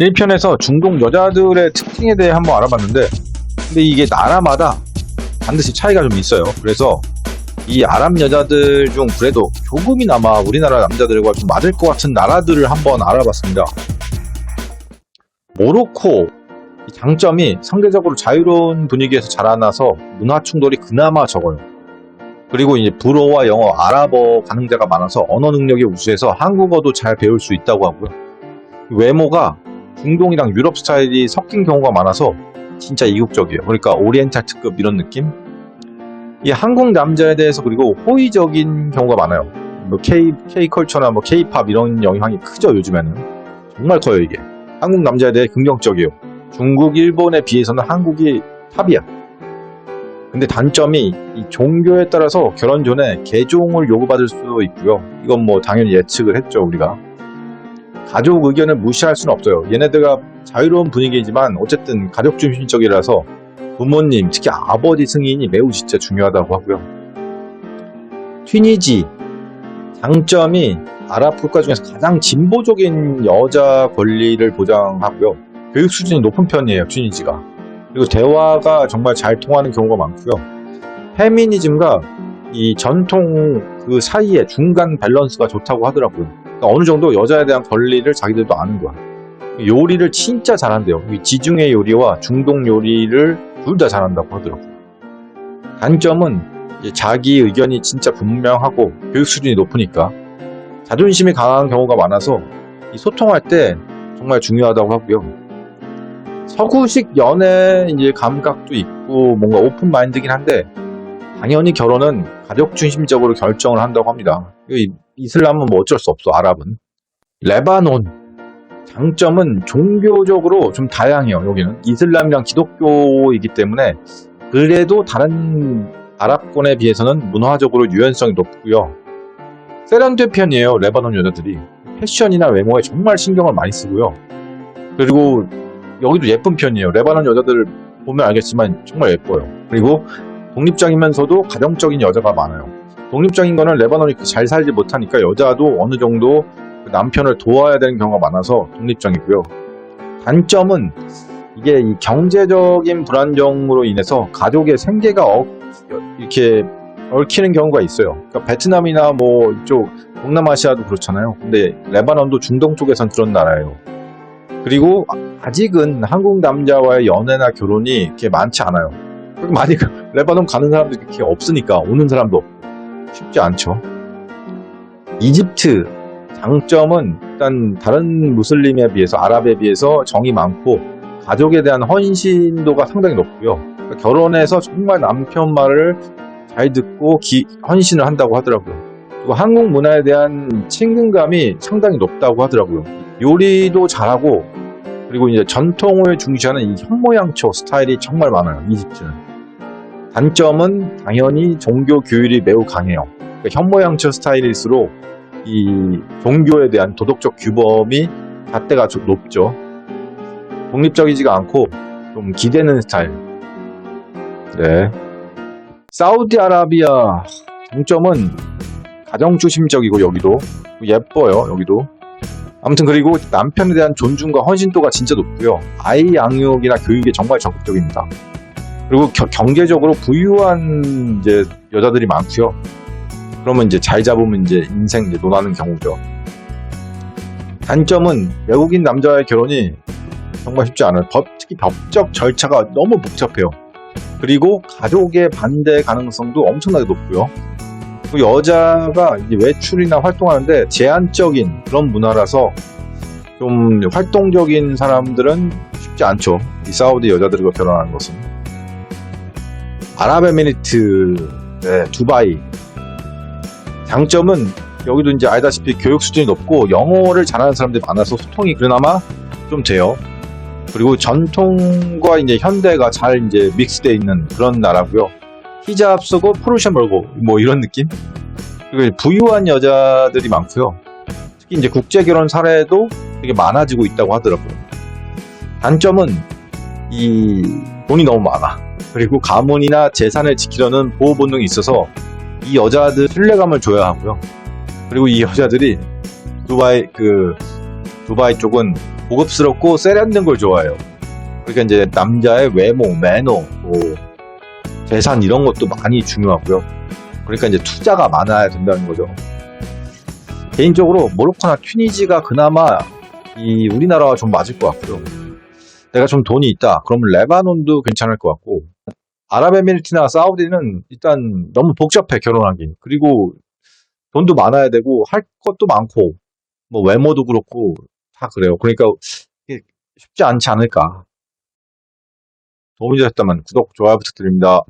1편에서 중동 여자들의 특징에 대해 한번 알아봤는데, 근데 이게 나라마다 반드시 차이가 좀 있어요. 그래서 이 아랍 여자들 중 그래도 조금이나마 우리나라 남자들과 좀 맞을 것 같은 나라들을 한번 알아봤습니다. 모로코, 이 장점이 상대적으로 자유로운 분위기에서 자라나서 문화 충돌이 그나마 적어요. 그리고 이제 불어와 영어, 아랍어 가능자가 많아서 언어 능력이 우수해서 한국어도 잘 배울 수 있다고 하고요. 외모가 중동이랑 유럽 스타일이 섞인 경우가 많아서 진짜 이국적이에요. 그러니까 오리엔탈 특급 이런 느낌? 이 한국 남자에 대해서 그리고 호의적인 경우가 많아요. 뭐 K-컬처나 뭐 K-팝 이런 영향이 크죠, 요즘에는. 정말 커요, 이게. 한국 남자에 대해 긍정적이에요. 중국, 일본에 비해서는 한국이 탑이야. 근데 단점이 이 종교에 따라서 결혼 전에 개종을 요구받을 수도 있고요. 이건 뭐 당연히 예측을 했죠, 우리가. 가족 의견을 무시할 수는 없어요. 얘네들가 자유로운 분위기이지만 어쨌든 가족 중심적이라서 부모님, 특히 아버지 승인이 매우 진짜 중요하다고 하고요. 튀니지, 장점이 아랍 국가 중에서 가장 진보적인 여자 권리를 보장하고요. 교육 수준이 높은 편이에요, 튀니지가. 그리고 대화가 정말 잘 통하는 경우가 많고요. 페미니즘과 이 전통 그 사이에 중간 밸런스가 좋다고 하더라고요. 그러니까 어느 정도 여자에 대한 권리를 자기들도 아는 거야. 요리를 진짜 잘한대요. 지중해 요리와 중동 요리를 둘 다 잘한다고 하더라고요. 단점은 자기 의견이 진짜 분명하고 교육 수준이 높으니까 자존심이 강한 경우가 많아서 소통할 때 정말 중요하다고 하고요. 서구식 연애 이제 감각도 있고 뭔가 오픈 마인드긴 한데 당연히 결혼은 가족 중심적으로 결정을 한다고 합니다. 이슬람은 뭐 어쩔 수 없어, 아랍은. 레바논, 장점은 종교적으로 좀 다양해요. 여기는 이슬람이랑 기독교이기 때문에 그래도 다른 아랍권에 비해서는 문화적으로 유연성이 높고요. 세련된 편이에요, 레바논 여자들이. 패션이나 외모에 정말 신경을 많이 쓰고요. 그리고 여기도 예쁜 편이에요. 레바논 여자들 보면 알겠지만 정말 예뻐요. 그리고 독립적이면서도 가정적인 여자가 많아요. 독립적인 거는 레바논이 잘 살지 못하니까 여자도 어느 정도 남편을 도와야 되는 경우가 많아서 독립적이고요. 단점은 이게 이 경제적인 불안정으로 인해서 가족의 생계가 이렇게 얽히는 경우가 있어요. 그러니까 베트남이나 뭐 이쪽 동남아시아도 그렇잖아요. 근데 레바논도 중동 쪽에선 그런 나라예요. 그리고 아직은 한국 남자와의 연애나 결혼이 이렇게 많지 않아요. 많이 레바논 가는 사람도 이렇게 없으니까 오는 사람도 없고 쉽지 않죠. 이집트, 장점은 일단 다른 무슬림에 비해서 아랍에 비해서 정이 많고 가족에 대한 헌신도가 상당히 높고요. 그러니까 결혼해서 정말 남편 말을 잘 듣고 헌신을 한다고 하더라고요. 그리고 한국 문화에 대한 친근감이 상당히 높다고 하더라고요. 요리도 잘하고 그리고 이제 전통을 중시하는 이 현모양처 스타일이 정말 많아요, 이집트는. 단점은 당연히 종교 규율이 매우 강해요. 그러니까 현모양처 스타일일수록 이 종교에 대한 도덕적 규범이 잣대가 좀 높죠. 독립적이지가 않고 좀 기대는 스타일. 네. 사우디아라비아 장점은 가정중심적이고 여기도 예뻐요, 여기도. 아무튼 그리고 남편에 대한 존중과 헌신도가 진짜 높고요. 아이 양육이나 교육에 정말 적극적입니다. 그리고 경제적으로 부유한 이제 여자들이 많고요. 그러면 이제 잘 잡으면 이제 인생 이제 논하는 경우죠. 단점은 외국인 남자와의 결혼이 정말 쉽지 않아요. 특히 법적 절차가 너무 복잡해요. 그리고 가족의 반대 가능성도 엄청나게 높고요. 그 여자가 이제 외출이나 활동하는데 제한적인 그런 문화라서 좀 활동적인 사람들은 쉽지 않죠. 이 사우디 여자들과 결혼하는 것은. 아랍에미리트, 네, 두바이. 장점은 여기도 이제 알다시피 교육 수준이 높고 영어를 잘하는 사람들이 많아서 소통이 그나마 좀 돼요. 그리고 전통과 이제 현대가 잘 이제 믹스되어 있는 그런 나라고요. 히잡 쓰고 포르쉐 몰고 뭐 이런 느낌? 그리고 부유한 여자들이 많고요. 특히 이제 국제 결혼 사례도 되게 많아지고 있다고 하더라고요. 단점은 이 돈이 너무 많아. 그리고 가문이나 재산을 지키려는 보호 본능이 있어서 이 여자들 신뢰감을 줘야 하고요. 그리고 이 여자들이 두바이 두바이 쪽은 고급스럽고 세련된 걸 좋아해요. 그러니까 이제 남자의 외모, 매너, 뭐 재산 이런 것도 많이 중요하고요. 그러니까 이제 투자가 많아야 된다는 거죠. 개인적으로 모로코나 튀니지가 그나마 이 우리나라와 좀 맞을 것 같고요. 내가 좀 돈이 있다. 그러면 레바논도 괜찮을 것 같고, 아랍에미리트나 사우디는 일단 너무 복잡해, 결혼하기. 그리고 돈도 많아야 되고 할 것도 많고 뭐 외모도 그렇고 다 그래요. 그러니까 이게 쉽지 않지 않을까. 도움이 되셨다면 구독, 좋아요 부탁드립니다.